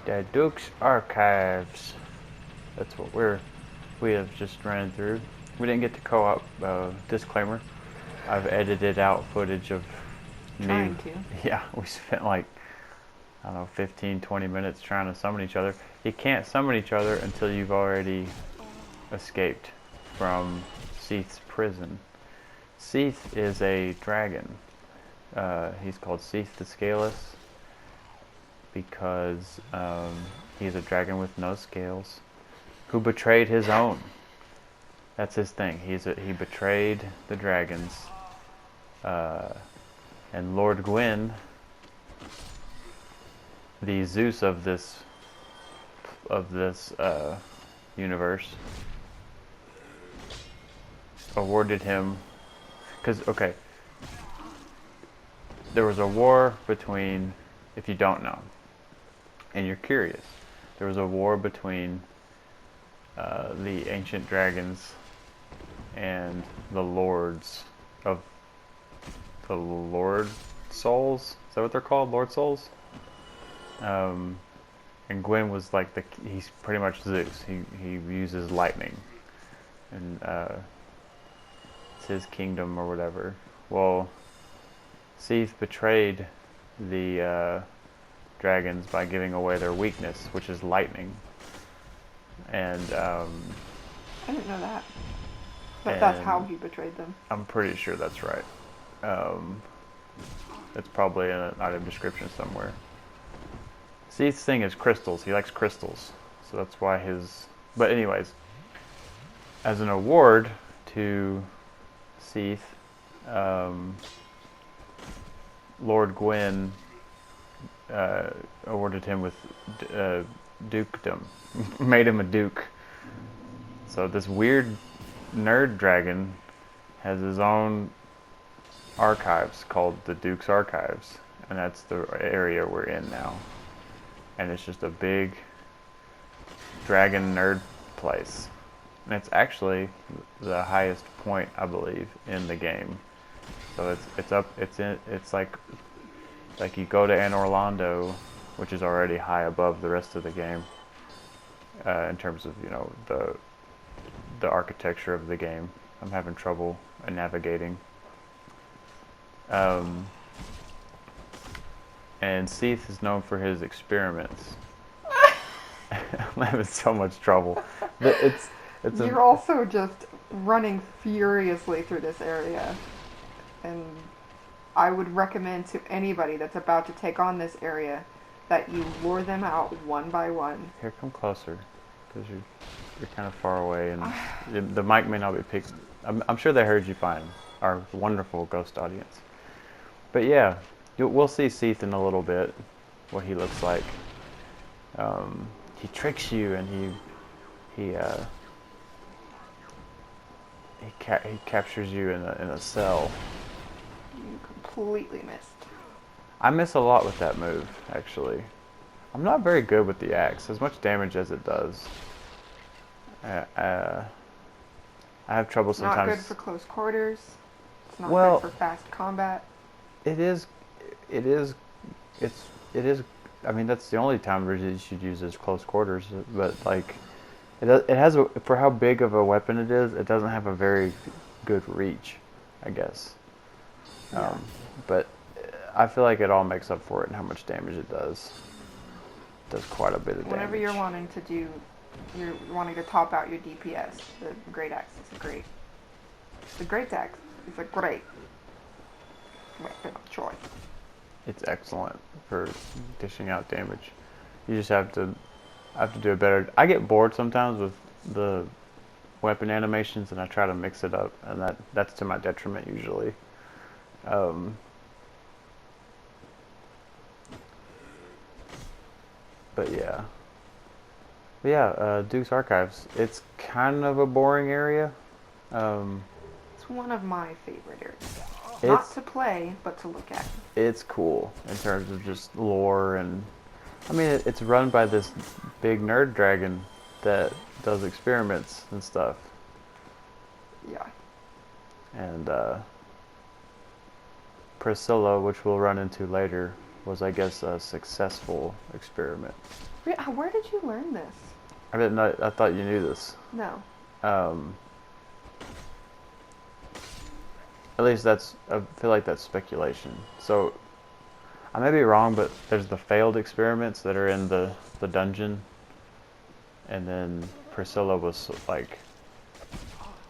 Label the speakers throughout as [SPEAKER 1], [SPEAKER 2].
[SPEAKER 1] The Duke's Archives. That's what we have just ran through. We didn't get to co-op. Disclaimer: I've edited out footage of me.
[SPEAKER 2] Trying to.
[SPEAKER 1] Yeah, we spent like, I don't know, 15, 20 minutes trying to summon each other. You can't summon each other until you've already escaped from Seath's prison. Seath is a dragon. He's called Seath the Scaleless because he's a dragon with no scales who betrayed his own. That's his thing. He betrayed the dragons, and Lord Gwyn, the Zeus of this universe, awarded him. Because okay, there was a war between, if you don't know, and you're curious, there was a war between the ancient dragons and the lords of the Lord Souls. Is that what they're called? Lord Souls? And Gwyn was like he's pretty much Zeus. He uses lightning, and it's his kingdom or whatever. Well, Seath betrayed the dragons by giving away their weakness, which is lightning. And
[SPEAKER 2] I didn't know that. But that's how he betrayed them.
[SPEAKER 1] I'm pretty sure that's right. It's probably in an item description somewhere. Seath's thing is crystals. He likes crystals. So that's why his... But anyways, as an award to Seath, Lord Gwyn awarded him with dukedom. Made him a duke. So this weird nerd dragon has his own archives called the Duke's Archives, and that's the area we're in now. And it's just a big dragon nerd place, and it's actually the highest point, I believe, in the game. So it's like you go to Anne Orlando, which is already high above the rest of the game in terms of the architecture of the game. I'm having trouble navigating. And Seath is known for his experiments. I'm having so much trouble.
[SPEAKER 2] You're also just running furiously through this area. And I would recommend to anybody that's about to take on this area that you lure them out one by one.
[SPEAKER 1] Here, come closer, because you're kind of far away, and the mic may not be picked. I'm sure they heard you fine, our wonderful ghost audience. But yeah, we'll see Seath in a little bit, what he looks like. He tricks you, and he captures you in a cell.
[SPEAKER 2] You completely missed.
[SPEAKER 1] I miss a lot with that move, actually. I'm not very good with the axe, as much damage as it does. I have trouble sometimes.
[SPEAKER 2] Not good for close quarters. It's not
[SPEAKER 1] Well,
[SPEAKER 2] good for fast combat.
[SPEAKER 1] It is. I mean, that's the only time you should use is close quarters. But like, it has for how big of a weapon it is. It doesn't have a very good reach, I guess.
[SPEAKER 2] Yeah.
[SPEAKER 1] But I feel like it all makes up for it in how much damage it does. It does quite a bit of damage.
[SPEAKER 2] Whenever you're wanting to top out your DPS, the great axe is great. The great axe is a great weapon of choice.
[SPEAKER 1] It's excellent for dishing out damage. You just have to do it better. I get bored sometimes with the weapon animations, and I try to mix it up, and that's to my detriment usually. But yeah, Duke's Archives. It's kind of a boring area.
[SPEAKER 2] It's one of my favorite areas. Not to play, but to look at.
[SPEAKER 1] It's cool in terms of just lore, and I mean it's run by this big nerd dragon that does experiments and stuff.
[SPEAKER 2] Yeah.
[SPEAKER 1] And Priscilla, which we'll run into later, was, I guess, a successful experiment.
[SPEAKER 2] Where did you learn this?
[SPEAKER 1] I didn't know. I thought you knew this.
[SPEAKER 2] No.
[SPEAKER 1] Um, at least that's. I feel like that's speculation. So I may be wrong, but there's the failed experiments that are in the dungeon, and then Priscilla was like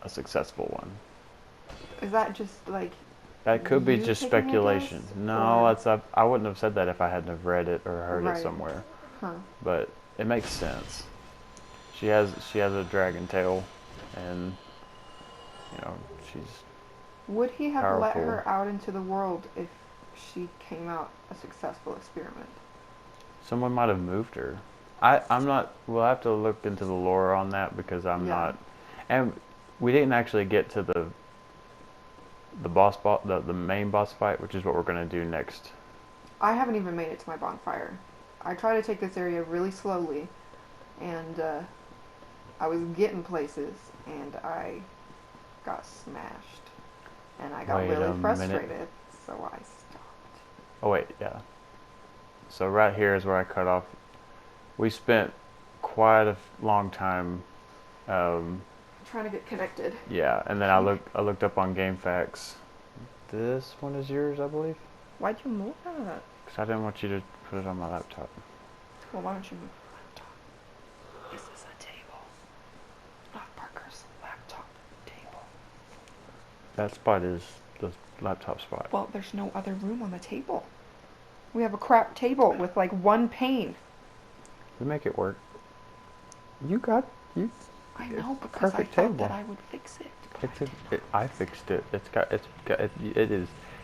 [SPEAKER 1] a successful one.
[SPEAKER 2] Is that just like?
[SPEAKER 1] That could be
[SPEAKER 2] you
[SPEAKER 1] just
[SPEAKER 2] taking a
[SPEAKER 1] speculation.
[SPEAKER 2] guess,
[SPEAKER 1] No,
[SPEAKER 2] or-
[SPEAKER 1] that's I wouldn't have said that if I hadn't have read it or heard it
[SPEAKER 2] Right.
[SPEAKER 1] somewhere.
[SPEAKER 2] Huh.
[SPEAKER 1] But it makes sense. She has a dragon tail, and you know she's
[SPEAKER 2] Would he have let
[SPEAKER 1] powerful.
[SPEAKER 2] her out into the world if she came out a successful experiment?
[SPEAKER 1] Someone might have moved her. I'm not. We'll have to look into the lore on that because I'm
[SPEAKER 2] Yeah.
[SPEAKER 1] not. And we didn't actually get to the the main boss fight, which is what we're gonna do next.
[SPEAKER 2] I haven't even made it to my bonfire. I try to take this area really slowly, and I was getting places, and I got smashed, and I got
[SPEAKER 1] Wait a
[SPEAKER 2] really
[SPEAKER 1] minute.
[SPEAKER 2] frustrated, so I stopped.
[SPEAKER 1] Oh wait, yeah. So right here is where I cut off. We spent quite a long time.
[SPEAKER 2] Trying to get connected.
[SPEAKER 1] Yeah, and then I looked up on GameFAQs. This one is yours, I believe.
[SPEAKER 2] Why'd you move that?
[SPEAKER 1] Because I didn't want you to put it on my laptop.
[SPEAKER 2] Well, why don't you move the laptop? This is a table, not Parker's laptop table.
[SPEAKER 1] That spot is the laptop spot.
[SPEAKER 2] Well, there's no other room on the table. We have a crap table with like one pane.
[SPEAKER 1] We make it work. You got you.
[SPEAKER 2] I know, because I
[SPEAKER 1] Perfect
[SPEAKER 2] thought
[SPEAKER 1] table.
[SPEAKER 2] that I would fix it.
[SPEAKER 1] I fixed it.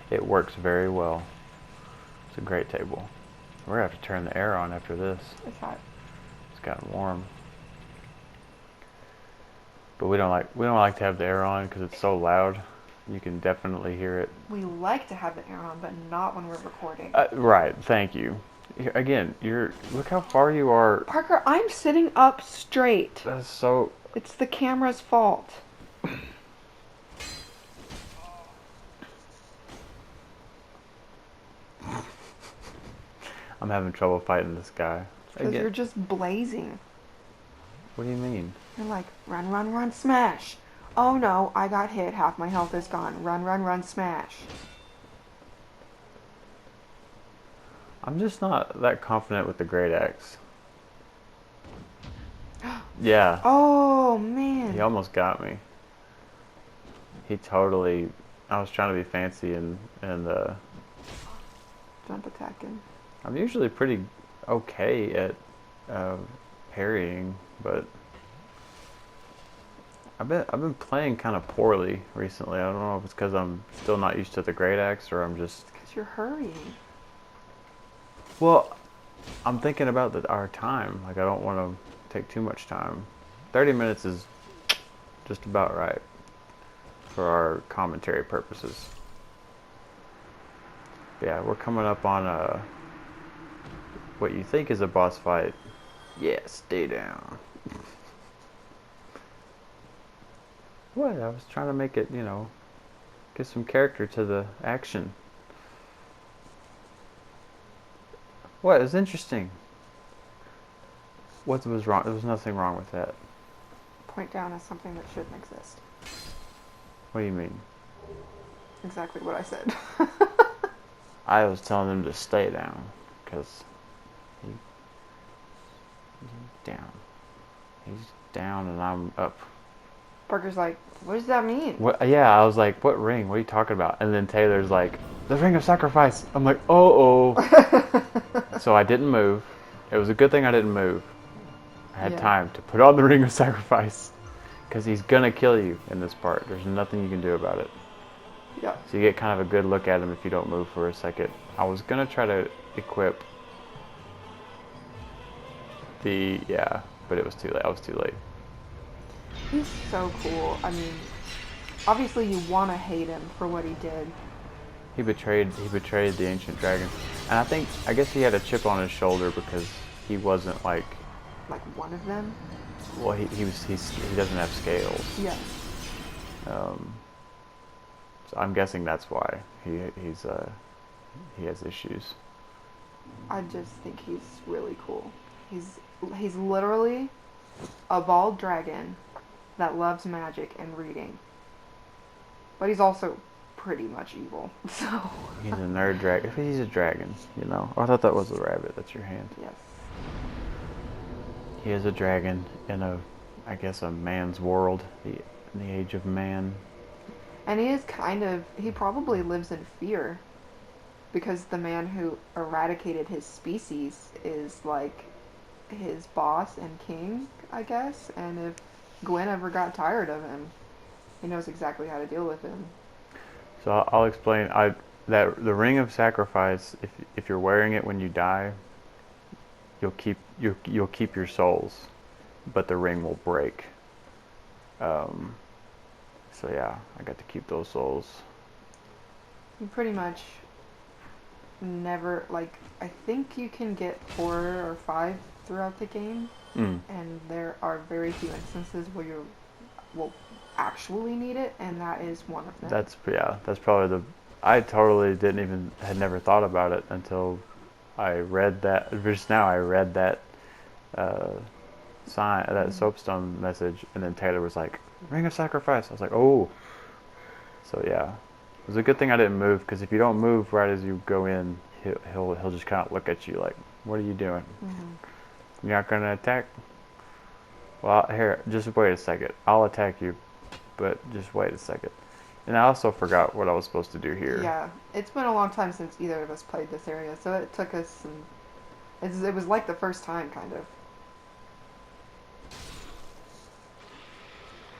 [SPEAKER 1] It works very well. It's a great table. We're gonna have to turn the air on after this.
[SPEAKER 2] It's hot.
[SPEAKER 1] It's gotten warm. But we don't like to have the air on because it's so loud. You can definitely hear it.
[SPEAKER 2] We like to have the air on, but not when we're recording.
[SPEAKER 1] Right. Thank you. Again, look how far you are.
[SPEAKER 2] Parker, I'm sitting up straight.
[SPEAKER 1] That's so.
[SPEAKER 2] It's the camera's fault.
[SPEAKER 1] I'm having trouble fighting this guy.
[SPEAKER 2] Because you're just blazing.
[SPEAKER 1] What do you mean?
[SPEAKER 2] You're like, run, run, run, smash. Oh no, I got hit. Half my health is gone. Run, run, run, smash.
[SPEAKER 1] I'm just not that confident with the great axe. Yeah.
[SPEAKER 2] Oh man.
[SPEAKER 1] He almost got me. He totally. I was trying to be fancy and
[SPEAKER 2] Jump attacking.
[SPEAKER 1] I'm usually pretty okay at parrying, but I've been playing kind of poorly recently. I don't know if it's because I'm still not used to the great axe or I'm just.
[SPEAKER 2] Because you're hurrying.
[SPEAKER 1] Well, I'm thinking about our time. Like I don't want to take too much time. 30 minutes is just about right for our commentary purposes. But yeah, we're coming up on what you think is a boss fight. Yeah, stay down. What? I was trying to make it, give some character to the action. What? It was interesting. What was wrong? There was nothing wrong with that.
[SPEAKER 2] Point down as something that shouldn't exist.
[SPEAKER 1] What do you mean?
[SPEAKER 2] Exactly what I said.
[SPEAKER 1] I was telling them to stay down, because he's down. He's down and I'm up.
[SPEAKER 2] Parker's like, what does that mean?
[SPEAKER 1] What? Yeah, I was like, what ring? What are you talking about? And then Taylor's like, the ring of sacrifice. I'm like, oh. So I didn't move. It was a good thing I didn't move. I had time to put on the ring of sacrifice. Because he's going to kill you in this part. There's nothing you can do about it.
[SPEAKER 2] Yeah.
[SPEAKER 1] So you get kind of a good look at him if you don't move for a second. I was going to try to equip but it was too late. I was too late.
[SPEAKER 2] He's so cool. I mean, obviously you want to hate him for what he did.
[SPEAKER 1] He betrayed the ancient dragon. And I guess he had a chip on his shoulder because he wasn't like
[SPEAKER 2] one of them?
[SPEAKER 1] Well, he doesn't have scales.
[SPEAKER 2] Yeah.
[SPEAKER 1] So I'm guessing that's why he has issues.
[SPEAKER 2] I just think he's really cool. He's he's literally a bald dragon that loves magic and reading. But he's also pretty much evil. So
[SPEAKER 1] He's a nerd dragon. He's a dragon, you know. Oh, I thought that was a rabbit. That's your hand.
[SPEAKER 2] yes.
[SPEAKER 1] He is a dragon in a, I guess, a man's world, in the age of man.
[SPEAKER 2] And he is he probably lives in fear because the man who eradicated his species is like his boss and king, I guess. And if Gwen ever got tired of him, he knows exactly how to deal with him.
[SPEAKER 1] So I'll explain. That the ring of sacrifice. If you're wearing it when you die, you'll keep your souls, but the ring will break. So yeah, I got to keep those souls.
[SPEAKER 2] You pretty much never, like, I think you can get 4 or 5 throughout the game, and there are very few instances where you will actually need it, and that is one of them.
[SPEAKER 1] That's probably I totally had never thought about it until I read that, just now I read that sign, that soapstone message, and then Taylor was like, Ring of Sacrifice. I was like, oh. So yeah, it was a good thing I didn't move, because if you don't move right as you go in, he'll just kind of look at you like, what are you doing? You're not gonna attack? Well, here, just wait a second. I'll attack you, but just wait a second. And I also forgot what I was supposed to do here.
[SPEAKER 2] Yeah, it's been a long time since either of us played this area, so it took us it was like the first time, kind of.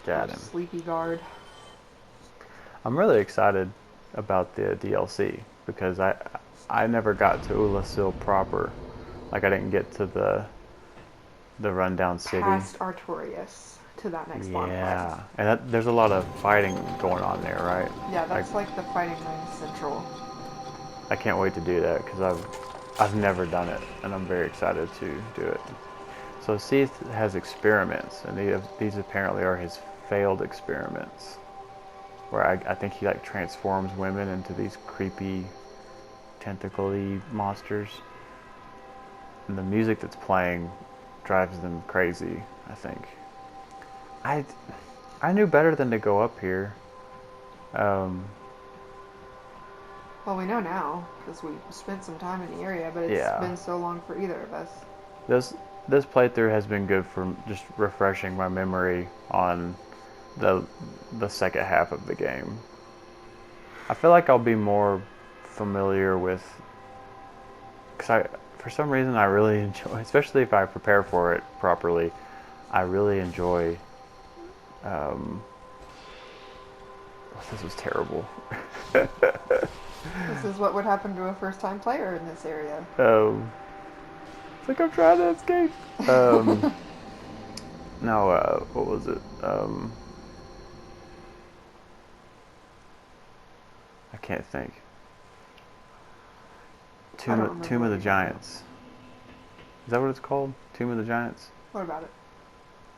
[SPEAKER 1] Got him.
[SPEAKER 2] Sleepy guard.
[SPEAKER 1] I'm really excited about the DLC, because I never got to Ulasil proper. Like, I didn't get to the rundown city.
[SPEAKER 2] Past Artorias to that next bonfire.
[SPEAKER 1] Yeah, and there's a lot of fighting going on there, right?
[SPEAKER 2] Yeah, that's like the fighting ring central.
[SPEAKER 1] I can't wait to do that, because I've never done it, and I'm very excited to do it. So Seath has experiments, and these apparently are his failed experiments, where I think he like transforms women into these creepy tentacle-y monsters, and the music that's playing drives them crazy, I think. I knew better than to go up here.
[SPEAKER 2] Well, we know now, because we spent some time in the area, but it's been so long for either of us.
[SPEAKER 1] This playthrough has been good for just refreshing my memory on the second half of the game. I feel like I'll be more familiar with, because for some reason I really enjoy, especially if I prepare for it properly, I really enjoy. This was terrible.
[SPEAKER 2] This is what would happen to a first-time player in this area.
[SPEAKER 1] It's like I'm trying to escape. No, what was it? I can't think. Tomb of the Giants. Is that what it's called? Tomb of the Giants?
[SPEAKER 2] What about it?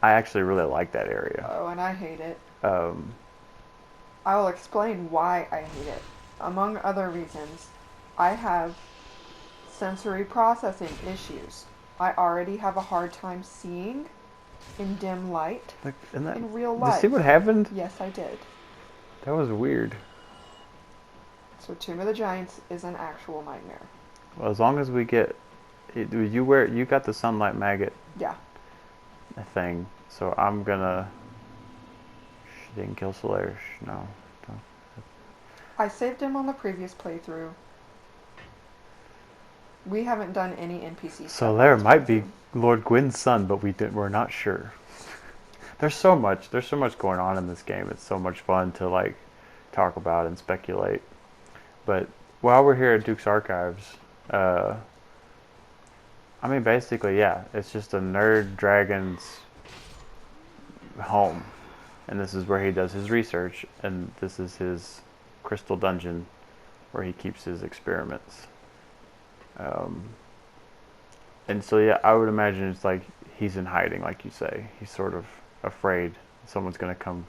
[SPEAKER 1] I actually really like that area.
[SPEAKER 2] Oh, and I hate it. I will explain why I hate it. Among other reasons, I have sensory processing issues. I already have a hard time seeing in dim light in real life.
[SPEAKER 1] Did you see what happened?
[SPEAKER 2] Yes, I did.
[SPEAKER 1] That was weird.
[SPEAKER 2] So Tomb of the Giants is an actual nightmare.
[SPEAKER 1] Well, as long as we get... You got the sunlight maggot
[SPEAKER 2] Yeah.
[SPEAKER 1] thing, so I'm gonna... She didn't kill Slayer. No. Don't.
[SPEAKER 2] I saved him on the previous playthrough. We haven't done any NPC stuff.
[SPEAKER 1] Solaire might be Lord Gwyn's son, but we're not sure. There's so much going on in this game. It's so much fun to like talk about and speculate. But while we're here at Duke's Archives, I mean, basically, yeah, it's just a nerd dragon's home, and this is where he does his research, and this is his crystal dungeon where he keeps his experiments. And so, yeah, I would imagine it's like he's in hiding, like you say. He's sort of afraid someone's going to come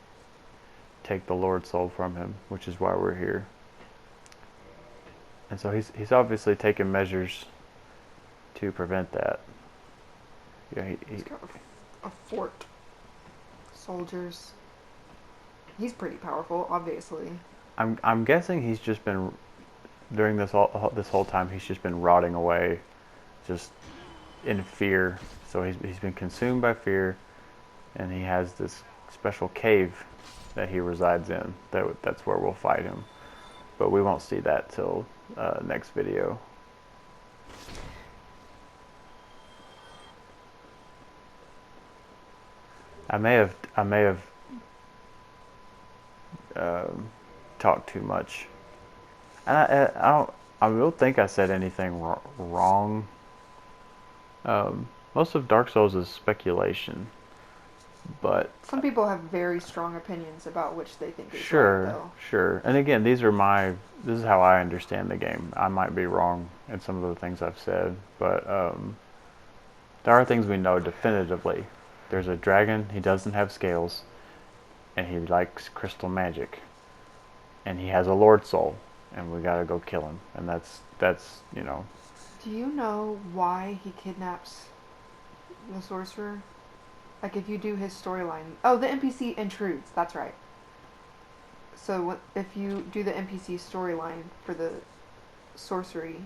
[SPEAKER 1] take the Lord's soul from him, which is why we're here. And so he's obviously taken measures to prevent that. Yeah,
[SPEAKER 2] he's got a fort. Soldiers. He's pretty powerful, obviously.
[SPEAKER 1] I'm guessing he's just been during this whole time he's just been rotting away, just in fear. So he's been consumed by fear, and he has this special cave that he resides in. That's where we'll fight him, but we won't see that till next video. I may have talked too much, and I don't. I don't think I said anything wrong. Most of Dark Souls is speculation, but
[SPEAKER 2] some people have very strong opinions about which they think is
[SPEAKER 1] sure,
[SPEAKER 2] right, though.
[SPEAKER 1] Sure. And again, this is how I understand the game. I might be wrong in some of the things I've said, but there are things we know definitively. There's a dragon. He doesn't have scales, and he likes crystal magic, and he has a Lord Soul, and we gotta go kill him. And that's you know.
[SPEAKER 2] Do you know why he kidnaps the sorcerer? Like, if you do his storyline... Oh, the NPC intrudes. That's right. So, if you do the NPC storyline for the sorcery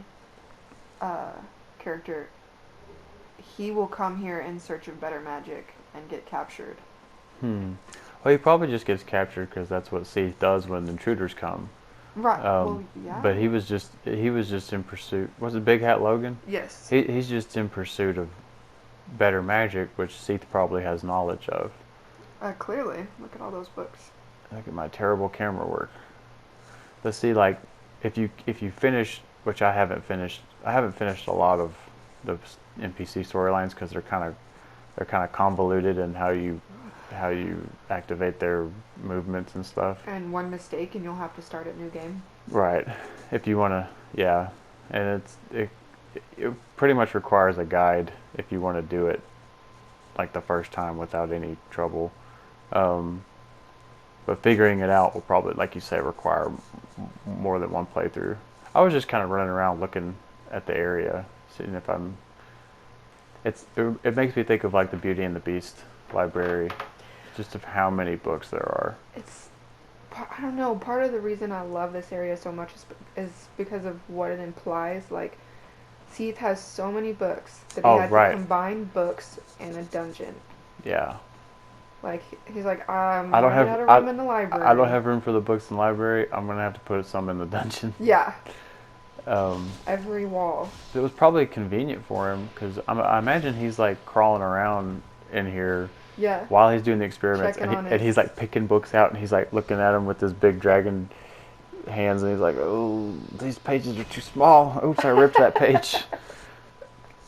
[SPEAKER 2] character, he will come here in search of better magic and get captured.
[SPEAKER 1] Well, he probably just gets captured because that's what Seath does when intruders come.
[SPEAKER 2] Right. Well, yeah.
[SPEAKER 1] But he was just in pursuit. Was it Big Hat Logan?
[SPEAKER 2] Yes.
[SPEAKER 1] He's just in pursuit of better magic, which Seath probably has knowledge of.
[SPEAKER 2] Clearly. Look at all those books.
[SPEAKER 1] Look at my terrible camera work. Let's see, like, if you finish, which I haven't finished a lot of the NPC storylines because they're kind of convoluted in how you activate their movements and stuff.
[SPEAKER 2] And one mistake and you'll have to start a new game.
[SPEAKER 1] Right. If you want to, yeah. And it pretty much requires a guide if you want to do it like the first time without any trouble. But figuring it out will probably, like you say, require more than one playthrough. I was just kind of running around looking at the area, seeing if I'm... It makes me think of like the Beauty and the Beast library, just of how many books there are.
[SPEAKER 2] I don't know, part of the reason I love this area so much is because of what it implies. Like, Seath has so many books that he had to combine books in a dungeon.
[SPEAKER 1] Yeah.
[SPEAKER 2] Like, he's like, I don't have room in the library.
[SPEAKER 1] I don't have room for the books in the library. I'm going to have to put some in the dungeon.
[SPEAKER 2] Yeah. Every wall.
[SPEAKER 1] It was probably convenient for him, because I imagine he's like crawling around in here while he's doing the experiments, and he's like picking books out, and he's like looking at them with his big dragon hands, and he's like, oh, these pages are too small. Oops, I ripped that page.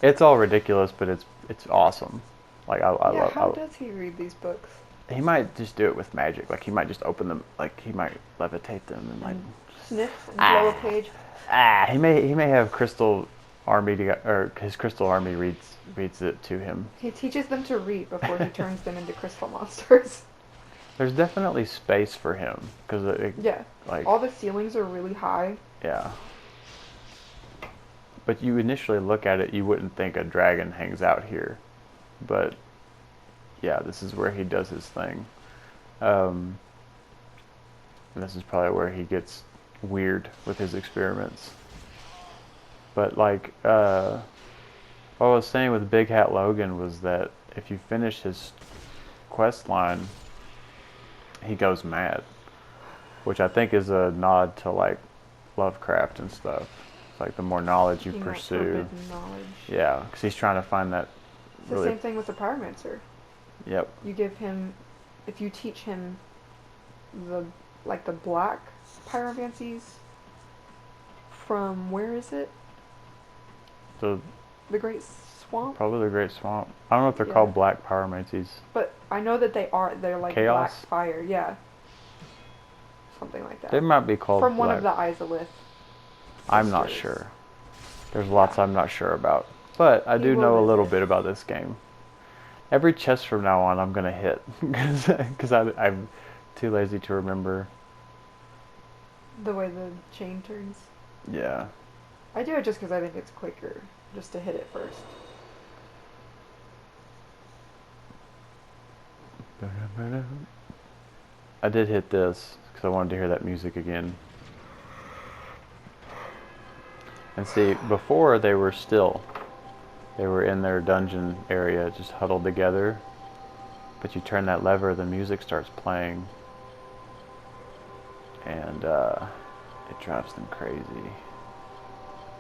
[SPEAKER 1] It's all ridiculous, but it's awesome. Like I love.
[SPEAKER 2] How does he read these books?
[SPEAKER 1] He might just do it with magic. Like he might just open them. Like he might levitate them and like
[SPEAKER 2] sniff and blow a page.
[SPEAKER 1] He may have Crystal Army or his Crystal Army reads it to him.
[SPEAKER 2] He teaches them to read before he turns them into crystal monsters.
[SPEAKER 1] There's definitely space for him because like
[SPEAKER 2] all the ceilings are really high.
[SPEAKER 1] Yeah. But you initially look at it, you wouldn't think a dragon hangs out here, but yeah, this is where he does his thing. And this is probably where he gets weird with his experiments. But like what I was saying with Big Hat Logan was that if you finish his quest line, he goes mad, which I think is a nod to like Lovecraft and stuff. It's like the more knowledge you pursue, yeah, because he's trying to find that.
[SPEAKER 2] It's the same thing with the pyromancer.
[SPEAKER 1] Yep.
[SPEAKER 2] You give him, if you teach him the black pyromancies from, where is it? The Great Swamp?
[SPEAKER 1] Probably the Great Swamp. I don't know if they're called black pyromancies.
[SPEAKER 2] But I know that they're like
[SPEAKER 1] Chaos?
[SPEAKER 2] black fire, yeah. Something like that.
[SPEAKER 1] They might be called
[SPEAKER 2] from one of the Izalith.
[SPEAKER 1] I'm not sure. There's lots I'm not sure about. But I do know a little bit about this game. Every chest from now on I'm going to hit. Because I'm too lazy to remember.
[SPEAKER 2] The way the chain turns?
[SPEAKER 1] Yeah.
[SPEAKER 2] I do it just because I think it's quicker. Just to hit it first.
[SPEAKER 1] I did hit this because I wanted to hear that music again. And see, before they were still. They were in their dungeon area, just huddled together. But you turn that lever, the music starts playing. And it drives them crazy.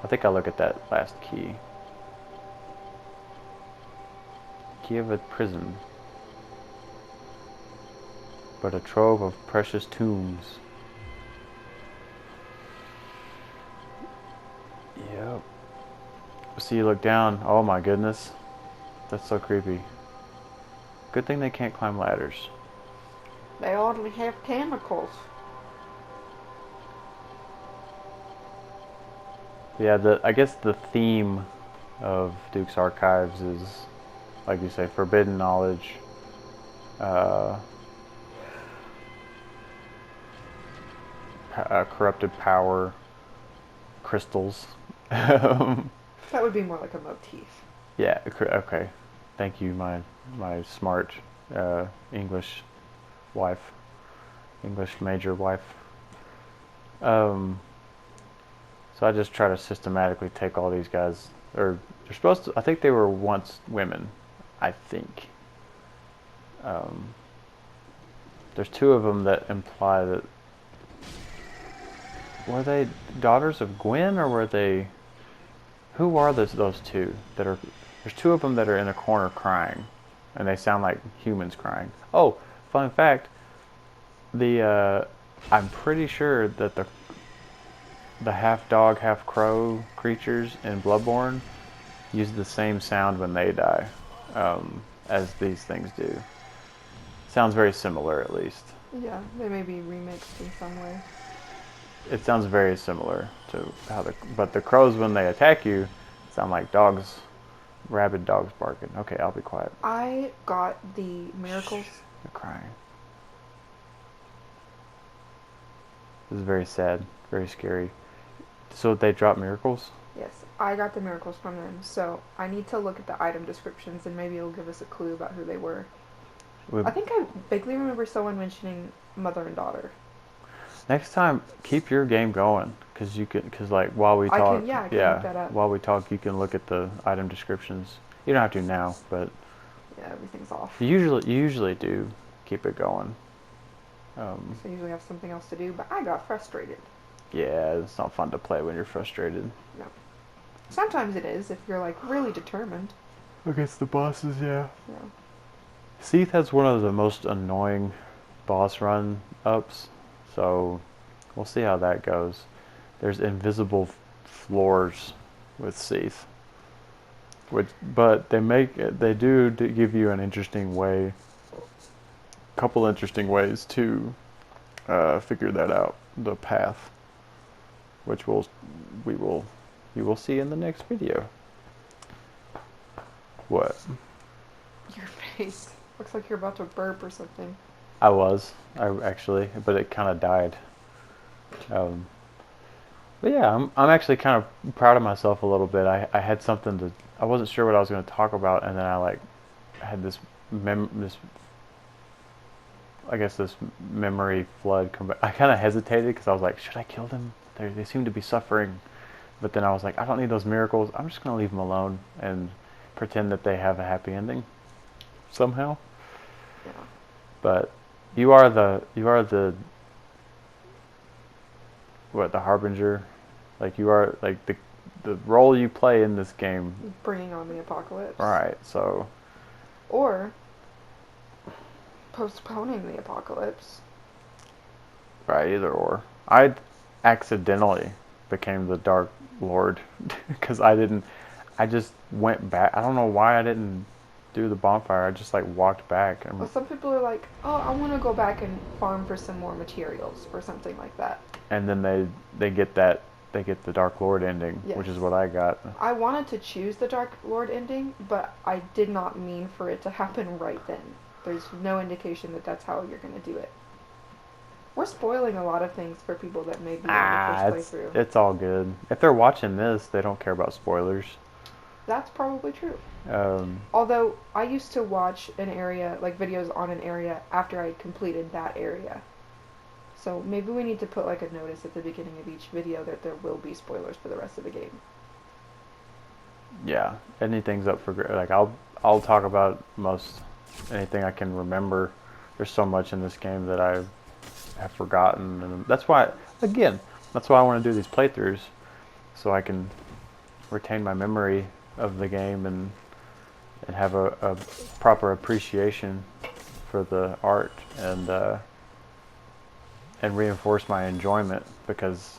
[SPEAKER 1] I think I'll look at that last key. Key of a prison. But a trove of precious tombs. Yep. See, you look down. Oh my goodness. That's so creepy. Good thing they can't climb ladders.
[SPEAKER 2] They oddly have tentacles.
[SPEAKER 1] Yeah, I guess the theme of Duke's Archives is, like you say, forbidden knowledge. Corrupted power. Crystals.
[SPEAKER 2] That would be more like a motif.
[SPEAKER 1] Yeah, okay. Thank you, my smart English wife. English major wife. So I just try to systematically take all these guys, or they're supposed to, I think they were once women, I think. There's two of them that imply that, were they daughters of Gwen, or were they, who are those two that are, there's two of them that are in a corner crying, and they sound like humans crying. Oh, fun fact, I'm pretty sure that the half dog, half crow creatures in Bloodborne use the same sound when they die, as these things do. Sounds very similar, at least.
[SPEAKER 2] Yeah, they may be remixed in some way.
[SPEAKER 1] It sounds very similar to how but the crows, when they attack you, sound like dogs, rabid dogs barking. Okay, I'll be quiet.
[SPEAKER 2] I got the miracles.
[SPEAKER 1] Shh, they're crying. This is very sad, very scary. So they drop miracles?
[SPEAKER 2] Yes, I got the miracles from them. So I need to look at the item descriptions, and maybe it'll give us a clue about who they were. I think I vaguely remember someone mentioning mother and daughter.
[SPEAKER 1] Next time, keep your game going, because like while we talk,
[SPEAKER 2] I can look that up.
[SPEAKER 1] While we talk, you can look at the item descriptions. You don't have to now, but
[SPEAKER 2] yeah, everything's off.
[SPEAKER 1] You usually do keep it going.
[SPEAKER 2] So I usually have something else to do, but I got frustrated.
[SPEAKER 1] Yeah, it's not fun to play when you're frustrated.
[SPEAKER 2] No. Sometimes it is if you're like really determined.
[SPEAKER 1] Against the bosses, yeah.
[SPEAKER 2] Yeah.
[SPEAKER 1] Seath has one of the most annoying boss run ups. So, we'll see how that goes. There's invisible floors with Seath, but they do give you an interesting way, couple interesting ways to figure that out. The path, which you will see in the next video. What?
[SPEAKER 2] Your face looks like you're about to burp or something.
[SPEAKER 1] I actually, but it kind of died. But yeah, I'm actually kind of proud of myself a little bit. I had something I wasn't sure what I was going to talk about, and then I had this memory flood come back. I kind of hesitated because I was like, should I kill them? They seem to be suffering. But then I was like, I don't need those miracles. I'm just going to leave them alone and pretend that they have a happy ending somehow.
[SPEAKER 2] Yeah.
[SPEAKER 1] But you are the harbinger, like you are like the role you play in this game.
[SPEAKER 2] Bringing on the apocalypse.
[SPEAKER 1] Right, so.
[SPEAKER 2] Or postponing the apocalypse.
[SPEAKER 1] Right, either or. I accidentally became the Dark Lord because I just went back. I don't know why I didn't do the bonfire. I just walked back.
[SPEAKER 2] Well, some people are like, oh, I want to go back and farm for some more materials or something like that.
[SPEAKER 1] And then they get the Dark Lord ending, yes. Which is what I got.
[SPEAKER 2] I wanted to choose the Dark Lord ending, but I did not mean for it to happen right then. There's no indication that that's how you're going to do it. We're spoiling a lot of things for people that may be on the first playthrough.
[SPEAKER 1] It's all good. If they're watching this, they don't care about spoilers.
[SPEAKER 2] That's probably true.
[SPEAKER 1] Um,
[SPEAKER 2] Although I used to watch an area, like videos on an area, after I completed that area. So maybe we need to put like a notice at the beginning of each video that there will be spoilers for the rest of the game.
[SPEAKER 1] yeah, anything's up for like I'll talk about most anything I can remember. There's so much in this game that I have forgotten, and that's why I want to do these playthroughs so I can retain my memory of the game and have a proper appreciation for the art and reinforce my enjoyment, because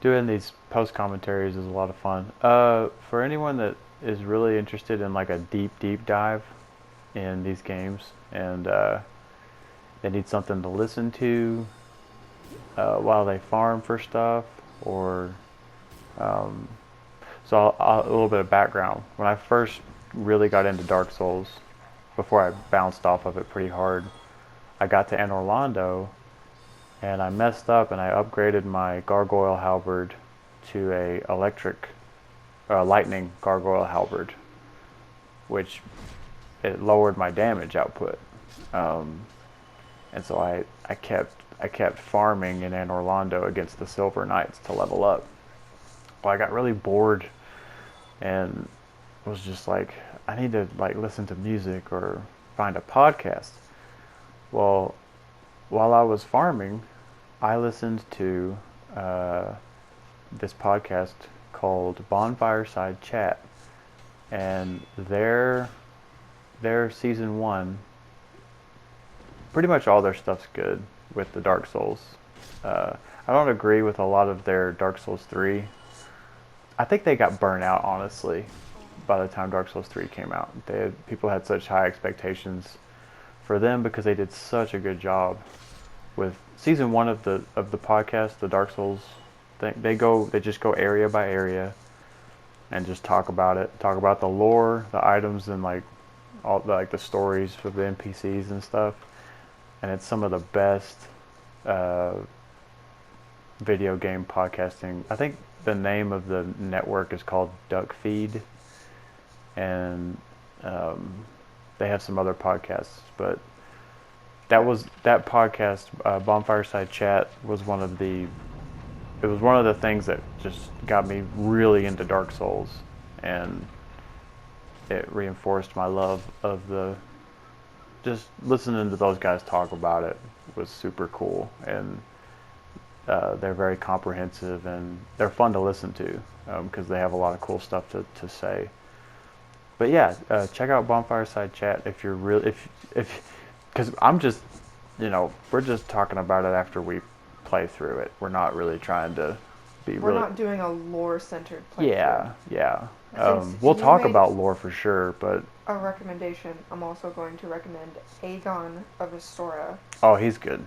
[SPEAKER 1] doing these post commentaries is a lot of fun. For anyone that is really interested in like a deep dive in these games and they need something to listen to while they farm for stuff, or a little bit of background. When I first really got into Dark Souls, before I bounced off of it pretty hard, I got to Anor Londo and I messed up and I upgraded my gargoyle halberd to a lightning gargoyle halberd, which it lowered my damage output. And so I kept farming in Anor Londo against the Silver Knights to level up. Well, I got really bored and was just like, I need to like listen to music or find a podcast. Well, while I was farming, I listened to this podcast called Bonfireside Chat, and their season 1, pretty much all their stuff's good with the Dark Souls. I don't agree with a lot of their Dark Souls 3. I think they got burnt out, honestly, by the time Dark Souls 3 came out. People had such high expectations for them because they did such a good job with season 1 of the podcast, the Dark Souls thing. They just go area by area and just talk about it, talk about the lore, the items, and like all the stories for the NPCs and stuff. And it's some of the best video game podcasting. I think the name of the network is called Duck Feed, and they have some other podcasts, but that podcast, Bonfireside Chat, was one of the things that just got me really into Dark Souls, and it reinforced my love of just listening to those guys talk about it was super cool, and they're very comprehensive and they're fun to listen to because they have a lot of cool stuff to say. But yeah, check out Bonfireside Chat if you're because I'm just, we're just talking about it after we play through it. We're not really trying to be
[SPEAKER 2] We're not doing a lore-centered playthrough.
[SPEAKER 1] Yeah. We'll talk about lore for sure, but
[SPEAKER 2] a recommendation, I'm also going to recommend Aegon of Astora.
[SPEAKER 1] Oh, he's good.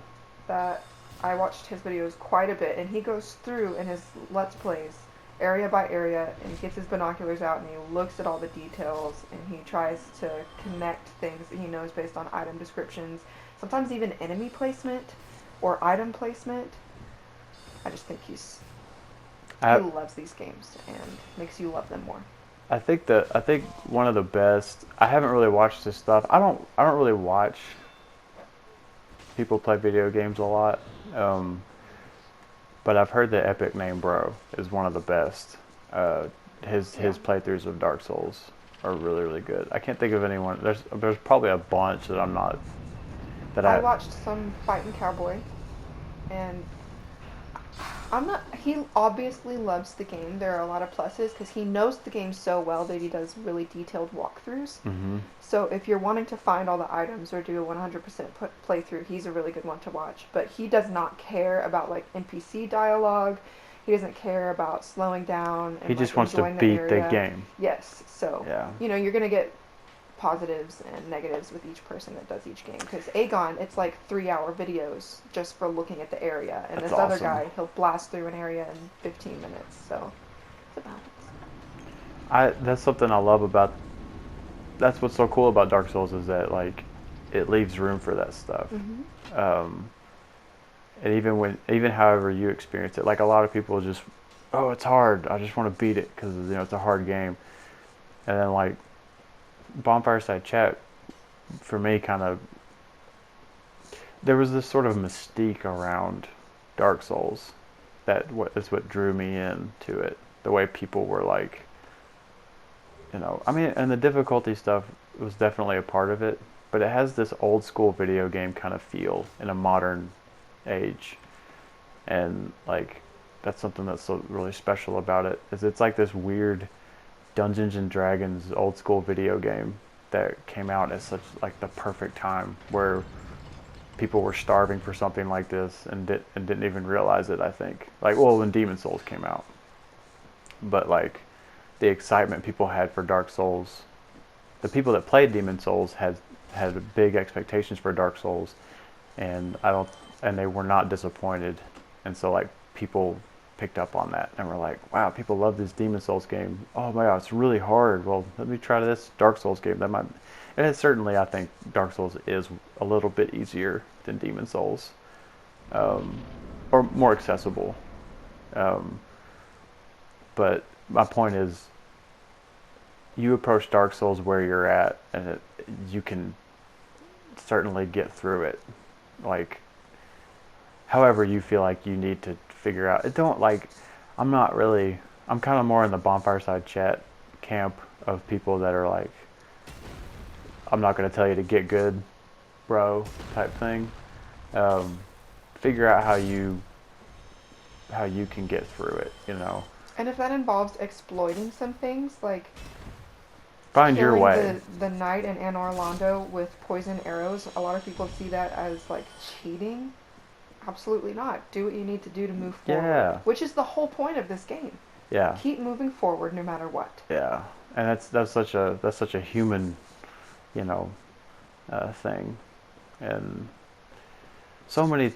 [SPEAKER 2] That I watched his videos quite a bit, and he goes through in his Let's Plays area by area, and he gets his binoculars out and he looks at all the details, and he tries to connect things that he knows based on item descriptions, sometimes even enemy placement or item placement. I just think he loves these games and makes you love them more.
[SPEAKER 1] I think one of the best. I haven't really watched his stuff. I don't really watch people play video games a lot. But I've heard that Epic Name Bro is one of the best. His playthroughs of Dark Souls are really, really good. I can't think of anyone. There's probably a bunch that I'm not. I
[SPEAKER 2] watched some Fightin' Cowboy, and he obviously loves the game. There are a lot of pluses because he knows the game so well that he does really detailed walkthroughs.
[SPEAKER 1] Mm-hmm.
[SPEAKER 2] So if you're wanting to find all the items or do a 100% playthrough, he's a really good one to watch. But he does not care about like NPC dialogue. He doesn't care about slowing down. And,
[SPEAKER 1] he just wants to beat the game.
[SPEAKER 2] Yes. So
[SPEAKER 1] yeah.
[SPEAKER 2] You're gonna get positives and negatives with each person that does each game, because Aegon, it's like 3-hour videos just for looking at the area, and
[SPEAKER 1] That's
[SPEAKER 2] this
[SPEAKER 1] awesome.
[SPEAKER 2] Other guy, he'll blast through an area in 15 minutes, so it's a balance.
[SPEAKER 1] That's something I love about. That's what's so cool about Dark Souls, is that like it leaves room for that stuff.
[SPEAKER 2] Mm-hmm.
[SPEAKER 1] And even however you experience it, like a lot of people just, oh, it's hard, I just want to beat it because it's a hard game. And then like Bonfire Side Chat, for me, kind of, there was this sort of mystique around Dark Souls that is what drew me into it. The way people were like, you know, I mean, and the difficulty stuff was definitely a part of it, but it has this old school video game kind of feel in a modern age. And like, that's something that's so really special about it, is it's like this weird Dungeons and Dragons old school video game that came out at such like the perfect time where people were starving for something like this and didn't even realize it. I think like, well, when Demon Souls came out, but like the excitement people had for Dark Souls, the people that played Demon Souls had big expectations for Dark Souls, and they were not disappointed, and so like people picked up on that and were like, wow, people love this Demon Souls game. Oh my god, it's really hard. Well, let me try this Dark Souls game. That might, and it's certainly, I think Dark Souls is a little bit easier than Demon Souls, or more accessible. But my point is, you approach Dark Souls where you're at, and you can certainly get through it. Like, however you feel like you need to figure out. It don't like, I'm kind of more in the Bonfire Side Chat camp of people that are like, I'm not going to tell you to get good, bro, type thing. Figure out how you can get through it, you know.
[SPEAKER 2] And if that involves exploiting some things, like
[SPEAKER 1] find your way.
[SPEAKER 2] The knight in Anne Orlando with poison arrows, a lot of people see that as like cheating. Absolutely not. Do what you need to do to move forward.
[SPEAKER 1] Yeah.
[SPEAKER 2] Which is the whole point of this game.
[SPEAKER 1] Yeah.
[SPEAKER 2] Keep moving forward no matter what.
[SPEAKER 1] Yeah. And that's such a human, you know, thing, and so many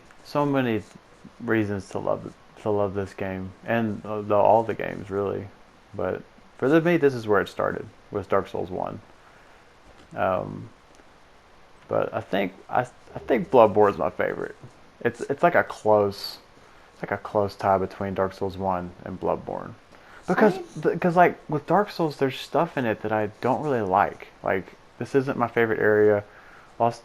[SPEAKER 1] reasons to love this game, and all the games really. But for me, this is where it started, with Dark Souls 1. But I think Bloodborne is my favorite. It's like a close tie between Dark Souls 1 and Bloodborne. Because like with Dark Souls, there's stuff in it that I don't really like. Like, this isn't my favorite area. Lost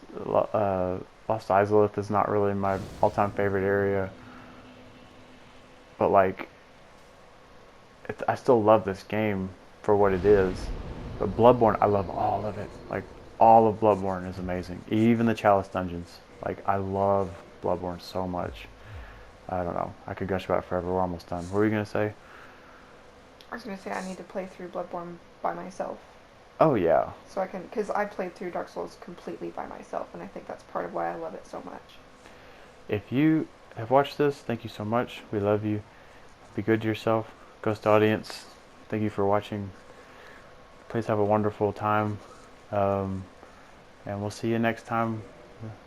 [SPEAKER 1] Izalith is not really my all-time favorite area. But like, I still love this game for what it is. But Bloodborne, I love all of it. Like, all of Bloodborne is amazing. Even the Chalice dungeons. Like, I love Bloodborne so much. I don't know. I could gush about it forever. We're almost done. What were you going to say?
[SPEAKER 2] I was going to say I need to play through Bloodborne by myself.
[SPEAKER 1] Oh, yeah.
[SPEAKER 2] So I can, because I played through Dark Souls completely by myself, and I think that's part of why I love it so much.
[SPEAKER 1] If you have watched this, thank you so much. We love you. Be good to yourself. Ghost audience, thank you for watching. Please have a wonderful time. And we'll see you next time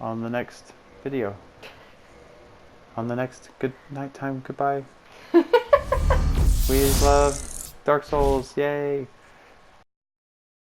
[SPEAKER 1] on the next video. On the next good nighttime goodbye. We love Dark Souls. Yay.